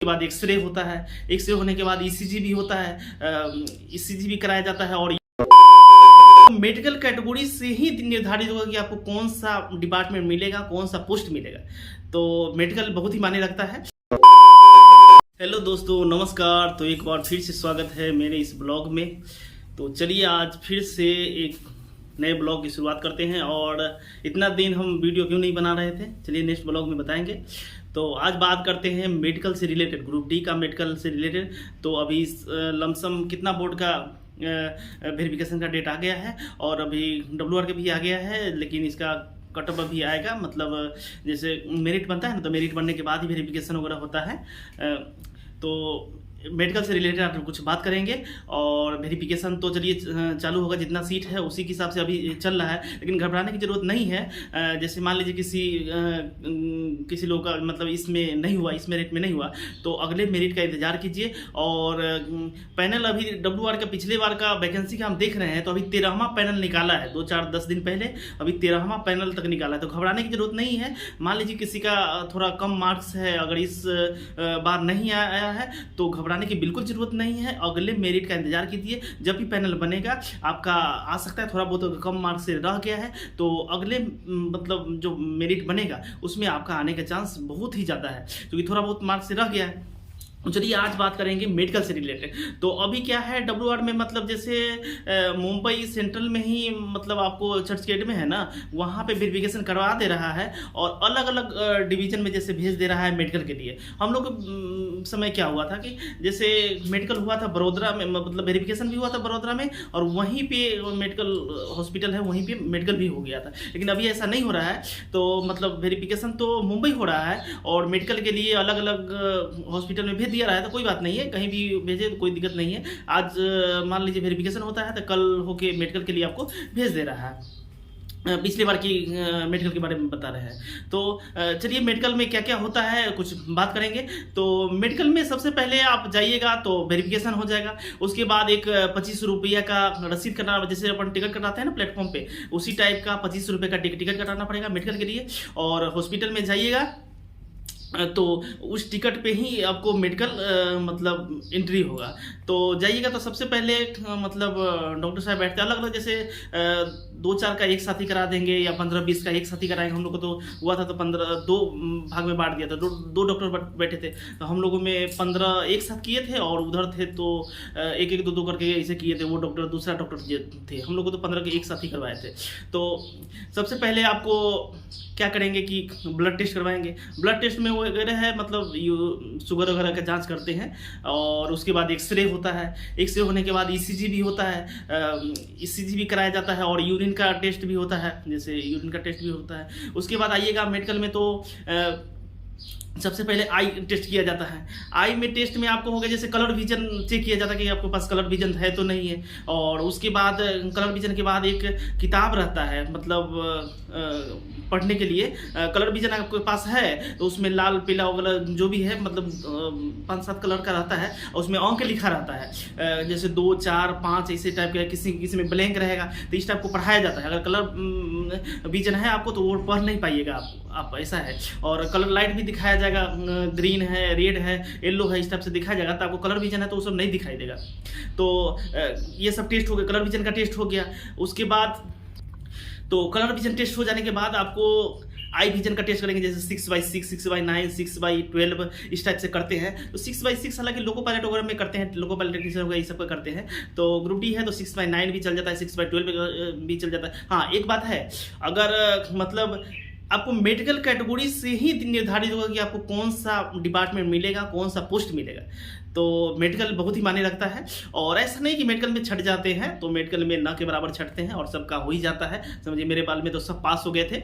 के बाद एक्सरे होता है, एक्सरे होने के बाद ईसीजी भी होता है, ईसीजी भी कराया जाता है। और मेडिकल कैटेगरी से ही निर्धारित होगा कि आपको कौन सा डिपार्टमेंट मिलेगा, कौन सा पोस्ट मिलेगा। तो मेडिकल बहुत ही मायने रखता है। हेलो दोस्तों, नमस्कार। तो एक बार फिर से स्वागत है मेरे इस ब्लॉग में। तो चलिए आज फिर से एक नए ब्लॉग की शुरुआत करते हैं। और इतना दिन हम वीडियो क्यों नहीं बना रहे थे, चलिए नेक्स्ट ब्लॉग में बताएंगे। तो आज बात करते हैं मेडिकल से रिलेटेड, ग्रुप डी का मेडिकल से रिलेटेड। तो अभी लमसम कितना बोर्ड का वेरिफिकेशन का डेट आ गया है और अभी WR का भी आ गया है, लेकिन इसका कट ऑफ अभी आएगा। मतलब जैसे मेरिट बनता है ना, तो मेरिट बनने के बाद ही वेरिफिकेशन वगैरह होता है। तो मेडिकल से रिलेटेड आप कुछ बात करेंगे और वेरिफिकेशन तो चलिए चालू होगा। जितना सीट है उसी के हिसाब से अभी चल रहा है, लेकिन घबराने की ज़रूरत नहीं है। जैसे मान लीजिए किसी लोग का मतलब इसमें नहीं हुआ, इस मेरिट में नहीं हुआ, तो अगले मेरिट का इंतजार कीजिए। और पैनल अभी WR का पिछले बार का वैकेंसी का हम देख रहे हैं, तो अभी 13वां पैनल निकाला है। 2-4-10 दिन पहले अभी 13वां पैनल तक निकाला है। तो घबराने की जरूरत नहीं है। मान लीजिए किसी का थोड़ा कम मार्क्स है, अगर इस बार नहीं आया है तो घबराने की बिल्कुल जरूरत नहीं है। अगले मेरिट का इंतजार कीजिए। जब भी पैनल बनेगा आपका आ सकता है, थोड़ा बहुत कम मार्क्स से रह गया है तो अगले मतलब जो मेरिट बनेगा उसमें आपका आने का चांस बहुत ही ज़्यादा है, क्योंकि थोड़ा बहुत मार्क्स से रह गया है। चलिए आज बात करेंगे मेडिकल से रिलेटेड। तो अभी क्या है WR में, मतलब जैसे मुंबई सेंट्रल में ही मतलब आपको चर्चगेट में है ना, वहाँ पे वेरिफिकेशन करवा दे रहा है और अलग अलग डिवीजन में जैसे भेज दे रहा है मेडिकल के लिए। हम लोग समय क्या हुआ था कि जैसे मेडिकल हुआ था बड़ोदरा में, मतलब वेरिफिकेशन भी हुआ था बड़ोदरा में, और वहीं पे मेडिकल हॉस्पिटल है वहीं पे मेडिकल भी हो गया था। लेकिन अभी ऐसा नहीं हो रहा है। तो मतलब वेरिफिकेशन तो मुंबई हो रहा है और मेडिकल के लिए अलग अलग हॉस्पिटल में दिया रहा है। तो कोई बात नहीं है, कहीं भी भेजे तो कोई दिक्कत नहीं है। आज मान लीजिए वेरिफिकेशन होता है तो कल होके मेडिकल के लिए आपको भेज दे रहा है। पिछली बार की मेडिकल के बारे में बता रहे हैं। तो चलिए मेडिकल में क्या क्या होता है कुछ बात करेंगे। तो मेडिकल में सबसे पहले आप जाइएगा तो वेरिफिकेशन हो जाएगा। उसके बाद एक 25 रुपया का रसीद कटाना, जैसे अपन टिकट कटाते हैं ना प्लेटफॉर्म पे, उसी टाइप का 25 रुपये का टिकट कटाना पड़ेगा मेडिकल के लिए। और हॉस्पिटल में जाइएगा तो उस टिकट पे ही आपको मेडिकल मतलब एंट्री होगा। तो जाइएगा तो सबसे पहले मतलब डॉक्टर साहब बैठते हैं अलग अलग, जैसे 2-4 का एक साथ ही करा देंगे या 15-20 का एक साथ ही कराएंगे। हम लोग को तो हुआ था तो 2 भाग में बांट दिया था। दो डॉक्टर बैठे थे, तो हम लोगों में 15 एक साथ किए थे और उधर थे तो 1-1, 2-2 करके ऐसे किए थे। वो डॉक्टर दूसरा डॉक्टर थे, हम लोग को तो 15 के एक साथ ही करवाए थे। तो सबसे पहले आपको क्या करेंगे कि ब्लड टेस्ट करवाएंगे। ब्लड टेस्ट में वगैरह है, मतलब शुगर वगैरह का जांच करते हैं। और उसके बाद एक्सरे होता है, एक्सरे होने के बाद ईसीजी भी होता है, ईसीजी भी कराया जाता है। और यूरिन का टेस्ट भी होता है, जैसे यूरिन का टेस्ट भी होता है। उसके बाद आइएगा मेडिकल में तो सबसे पहले आई टेस्ट किया जाता है। आई में टेस्ट में आपको होगा जैसे कलर विजन चेक किया जाता है कि आपके पास कलर विजन है तो नहीं है। और उसके बाद कलर विजन के बाद एक किताब रहता है, मतलब पढ़ने के लिए। कलर विजन आपके पास है तो उसमें लाल पीला वगैरह जो भी है, मतलब 5-7 कलर का रहता है और उसमें अंक लिखा रहता है। जैसे 2, 4, 5 ऐसे टाइप का, किसी में ब्लैंक रहेगा तो इस टाइप को पढ़ाया जाता है। अगर कलर विजन है आपको तो वो पढ़ नहीं पाइएगा आप ऐसा है। और कलर लाइट भी दिखाया जाएगा, ग्रीन है, रेड है, येलो है, इस टाइप से दिखाया जाएगा। तो आपको कलर विजन है तो वो सब नहीं दिखाई देगा। तो ये सब टेस्ट हो गया, कलर विजन का टेस्ट हो गया। उसके बाद तो कलर विजन टेस्ट हो जाने के बाद आपको आई विजन का टेस्ट करेंगे, जैसे 6/6, 6/9, 6/12 इस टाइप से करते हैं। तो 6/6 हालांकि लोको पायलट वगैरह में करते हैं, लोको पायलट टेक्नीशियन वगैरह ये सब करते हैं। तो ग्रुप डी है तो 6/9 भी चल जाता है, 6/12 भी चल जाता है। हाँ एक बात है, अगर मतलब आपको मेडिकल कैटेगरी से ही निर्धारित होगा कि आपको कौन सा डिपार्टमेंट मिलेगा, कौन सा पोस्ट मिलेगा। तो मेडिकल बहुत ही मायने रखता है। और ऐसा नहीं कि मेडिकल में छट जाते हैं, तो मेडिकल में न के बराबर छटते हैं और सबका हो ही जाता है। समझिए मेरे बाल में तो सब पास हो गए थे।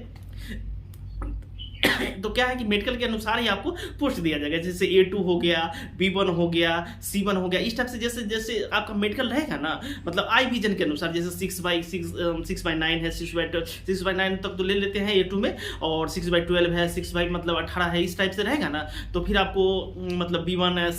तो क्या है कि मेडिकल के अनुसार ही आपको पोस्ट दिया जाएगा। जैसे A2 हो गया, B1 हो गया, C1 हो गया, इस टाइप से जैसे जैसे आपका मेडिकल रहेगा ना, मतलब आई विजन के अनुसार। जैसे 6/6, 6/9 है, 6/9 तक तो ले लेते हैं A2 में, और 6/12 है, 6 मतलब 18 है, इस टाइप से रहेगा ना। तो फिर आपको मतलब B1 है,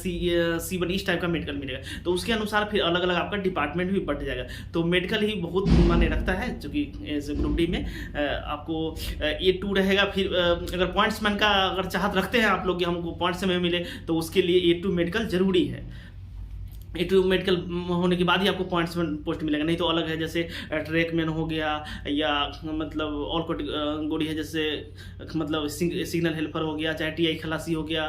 C1 इस टाइप का मेडिकल मिलेगा। तो उसके अनुसार फिर अलग अलग आपका डिपार्टमेंट भी बढ़ जाएगा। तो मेडिकल ही बहुत मायने रखता है, जो कि ग्रुप डी में आपको A2 रहेगा। फिर अगर अगर पॉइंट्समैन का अगर चाहत रखते हैं आप लोग कि हमको पॉइंट्स में मिले, तो उसके लिए A2 मेडिकल जरूरी है। A2 मेडिकल होने के बाद ही आपको पॉइंट्स में पोस्ट मिलेगा, नहीं तो अलग है। जैसे ट्रैकमैन हो गया या मतलब ऑल कैटेगरी है, जैसे मतलब सिग्नल हेल्पर हो गया, चाहे TI खलासी हो गया,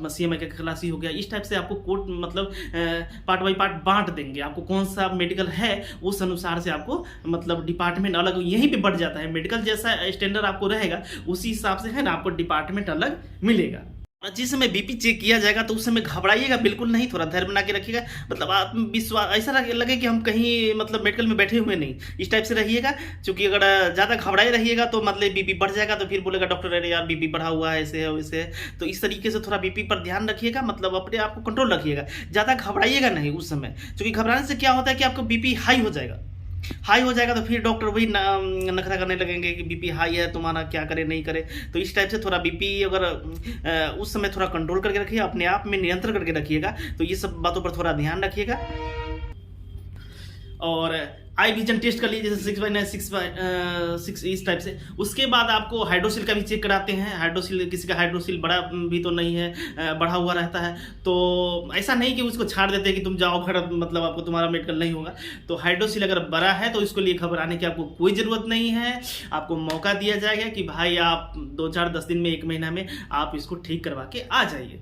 CMI का खलासी हो गया। इस टाइप से आपको कोड मतलब पार्ट बाई पार्ट बांट देंगे। आपको कौन सा मेडिकल है उस अनुसार से आपको मतलब डिपार्टमेंट अलग यहीं पे बढ़ जाता है। मेडिकल जैसा स्टैंडर्ड आपको रहेगा उसी हिसाब से है ना आपको डिपार्टमेंट अलग मिलेगा। जिस समय बीपी चेक किया जाएगा तो उस समय घबराइएगा बिल्कुल नहीं, थोड़ा धैर्य बना के रखिएगा। मतलब आत्मविश्वास ऐसा लगे कि हम कहीं मतलब मेडिकल में बैठे हुए नहीं, इस टाइप से रहिएगा। क्योंकि अगर ज़्यादा घबराए रहिएगा तो मतलब बीपी बढ़ जाएगा, तो फिर बोलेगा डॉक्टर अरे यार बीपी बढ़ा हुआ है, ऐसे है वैसे है। तो इस तरीके से थोड़ा बीपी पर ध्यान रखिएगा, मतलब अपने आप को कंट्रोल रखिएगा, ज़्यादा घबराइएगा नहीं उस समय। क्योंकि घबराने से क्या होता है कि आपका बीपी हाई हो जाएगा, तो फिर डॉक्टर वही नखरा करने लगेंगे कि बीपी हाई है तुम्हारा, क्या करे नहीं करे। तो इस टाइप से थोड़ा बीपी अगर उस समय थोड़ा कंट्रोल करके रखिए, अपने आप में नियंत्रण करके रखिएगा। तो ये सब बातों पर थोड़ा ध्यान रखिएगा। और आई विजन टेस्ट कर लीजिए, जैसे 6/9 6/6 इस टाइप से। उसके बाद आपको हाइड्रोसिल का भी चेक कराते हैं। हाइड्रोसिल, किसी का हाइड्रोसिल बड़ा भी तो नहीं है, बढ़ा हुआ रहता है। तो ऐसा नहीं कि उसको छाड़ देते हैं कि तुम जाओ घर, मतलब आपको तुम्हारा मेडिकल नहीं होगा। तो हाइड्रोसिल अगर बड़ा है तो इसके लिए घबराने की आपको कोई ज़रूरत नहीं है। आपको मौका दिया जाएगा कि भाई आप 2-4-10 दिन में, 1 महीना में आप इसको ठीक करवा के आ जाइए।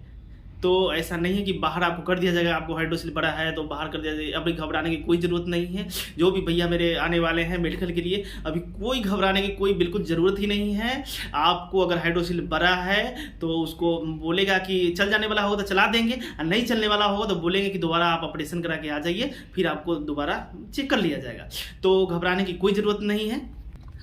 तो ऐसा नहीं है कि बाहर आपको कर दिया जाएगा, आपको हाइड्रोसिल बड़ा है तो बाहर कर दिया जाएगा। अभी घबराने की कोई ज़रूरत नहीं है। जो भी भैया मेरे आने वाले हैं मेडिकल के लिए, अभी कोई घबराने की कोई बिल्कुल ज़रूरत ही नहीं है। आपको अगर हाइड्रोसिल बड़ा है तो उसको बोलेगा कि चल जाने वाला होगा तो चला देंगे, और नहीं चलने वाला होगा तो बोलेंगे कि दोबारा आप ऑपरेशन करा के आ जाइए, फिर आपको दोबारा चेक कर लिया जाएगा। तो घबराने की कोई ज़रूरत नहीं है।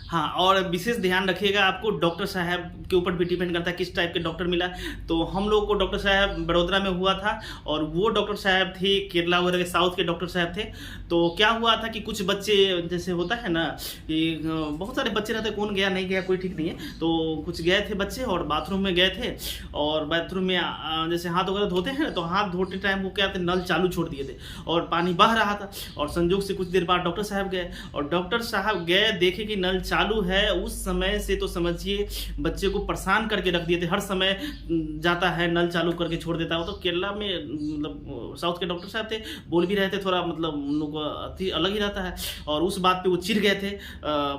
हाँ, और विशेष ध्यान रखिएगा, आपको डॉक्टर साहब के ऊपर भी डिपेंड करता है किस टाइप के डॉक्टर मिला। तो हम लोग को डॉक्टर साहब बड़ोदरा में हुआ था, और वो डॉक्टर साहब थे केरला वगैरह के साउथ के डॉक्टर साहब थे। तो क्या हुआ था कि कुछ बच्चे, जैसे होता है ना कि बहुत सारे बच्चे रहते, कौन गया नहीं गया कोई ठीक नहीं है। तो कुछ गए थे बच्चे और बाथरूम में गए थे, और बाथरूम में जैसे हाथ वगैरह धोते हैं, तो हाथ धोते टाइम वो क्या थे, नल चालू छोड़ दिए थे और पानी बह रहा था। और संजोग से कुछ देर बाद डॉक्टर साहब गए, और डॉक्टर साहब गए देखे कि नल चालू है। उस समय से तो समझिए बच्चे को परेशान करके रख दिए थे। हर समय जाता है नल चालू करके छोड़ देता है। तो केरला में मतलब साउथ के डॉक्टर साहब थे, बोल भी रहे थे थोड़ा, मतलब उन लोग का अलग ही रहता है। और उस बात पे वो चिढ़ गए थे,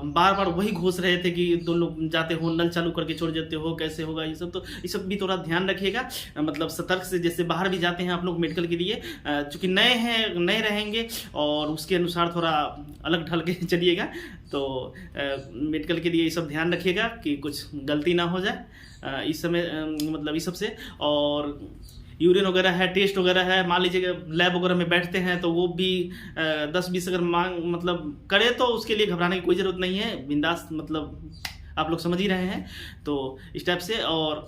बार बार वही घोष रहे थे कि दो लोग जाते हो नल चालू करके छोड़ देते हो, कैसे होगा ये सब। तो ये सब भी थोड़ा ध्यान रखिएगा, मतलब सतर्क से। जैसे बाहर भी जाते हैं आप लोग मेडिकल के लिए, चूँकि नए हैं, नए रहेंगे, और उसके अनुसार थोड़ा अलग ढल के चलिएगा। तो मेडिकल के लिए ये सब ध्यान रखिएगा कि कुछ गलती ना हो जाए इस समय, मतलब इस सब से। और यूरिन वगैरह है, टेस्ट वगैरह है, मान लीजिए लैब वगैरह में बैठते हैं तो वो भी 10-20 अगर मांग मतलब करे तो उसके लिए घबराने की कोई ज़रूरत नहीं है। बिंदास, मतलब आप लोग समझ ही रहे हैं। तो इस टाइप से, और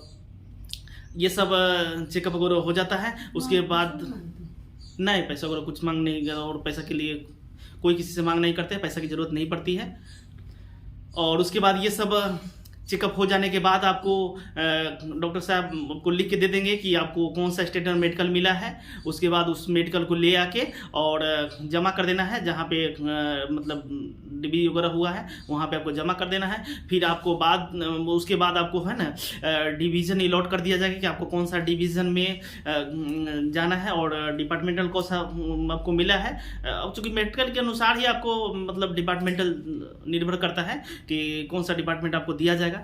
ये सब चेकअप वगैरह हो जाता है। उसके बाद नहीं, पैसा वगैरह कुछ मांग नहीं, और पैसा के लिए कोई किसी से मांग नहीं करते, पैसा की ज़रूरत नहीं पड़ती है। और उसके बाद ये सब चेकअप हो जाने के बाद आपको डॉक्टर साहब को लिख के दे देंगे कि आपको कौन सा स्टैंडर्ड मेडिकल मिला है। उसके बाद उस मेडिकल को ले आके और जमा कर देना है, जहाँ पे मतलब डिबी वगैरह हुआ है वहाँ पे आपको जमा कर देना है। फिर आपको उसके बाद आपको है ना डिवीज़न अलॉट कर दिया जाएगा कि आपको कौन सा डिवीज़न में जाना है, और डिपार्टमेंटल कौन सा आपको मिला है। अब चूँकि मेडिकल के अनुसार ही आपको मतलब डिपार्टमेंटल निर्भर करता है कि कौन सा डिपार्टमेंट आपको दिया जाएगा।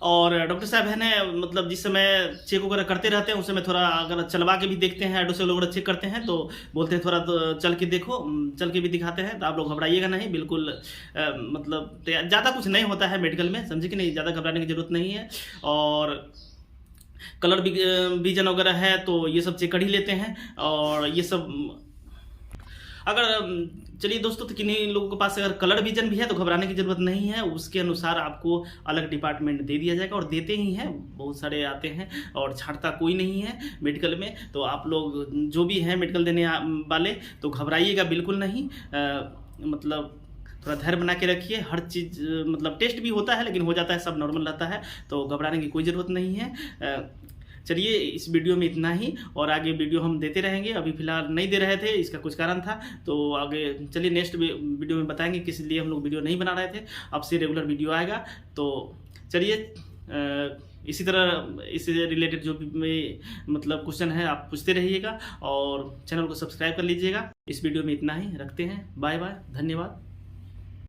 और डॉक्टर साहब है ना, मतलब जिस समय चेक वगैरह करते रहते हैं उस समय थोड़ा अगर चलवा के भी देखते हैं, हाइड्रोसिल वगैरह चेक करते हैं तो बोलते हैं थोड़ा तो चल के देखो, चल के भी दिखाते हैं। तो आप लोग घबराइएगा नहीं, बिल्कुल मतलब ज़्यादा कुछ नहीं होता है मेडिकल में, समझे कि नहीं, ज़्यादा घबराने की ज़रूरत नहीं है। और कलर विजन वगैरह है तो ये सब चेक कर ही लेते हैं। और ये सब अगर चलिए दोस्तों, तो किन्हीं लोगों के पास अगर कलर विजन भी है तो घबराने की ज़रूरत नहीं है। उसके अनुसार आपको अलग डिपार्टमेंट दे दिया जाएगा, और देते ही हैं, बहुत सारे आते हैं और छाड़ता कोई नहीं है मेडिकल में। तो आप लोग जो भी हैं मेडिकल देने वाले, तो घबराइएगा बिल्कुल नहीं। मतलब थोड़ा धैर्य बना के रखिए। हर चीज़ मतलब टेस्ट भी होता है लेकिन हो जाता है, सब नॉर्मल रहता है, तो घबराने की कोई ज़रूरत नहीं है। चलिए इस वीडियो में इतना ही, और आगे वीडियो हम देते रहेंगे। अभी फिलहाल नहीं दे रहे थे, इसका कुछ कारण था, तो आगे चलिए नेक्स्ट वीडियो में बताएंगे किस लिए हम लोग वीडियो नहीं बना रहे थे। अब से रेगुलर वीडियो आएगा। तो चलिए इसी तरह इससे रिलेटेड जो भी मतलब क्वेश्चन है आप पूछते रहिएगा और चैनल को सब्सक्राइब कर लीजिएगा। इस वीडियो में इतना ही रखते हैं। बाय बाय, धन्यवाद।